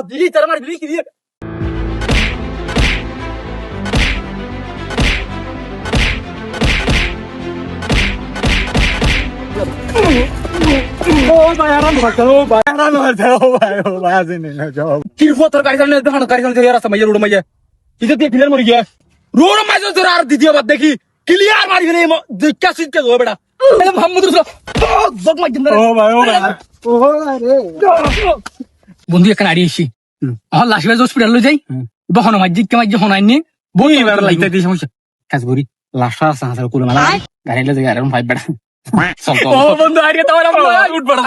দিলি তার মার দিলি কি দিয়ে দ্বিতীয়বার দেখি ক্লিয়ার মারি ফেলে বেটা বন্ধু এখানে আড়িয়েছি আমার লাশবাজ হসপিটাল যাই বহন মাঝিক মাঝে হনাইনি বই লাগতে দিয়ে সমস্যা কাজ করি লাশা আছে হাসার কুলে মালা গাড়িলে যে আর ভাই বেটা চল তো বন্ধু আড়িয়ে তো উঠ বড়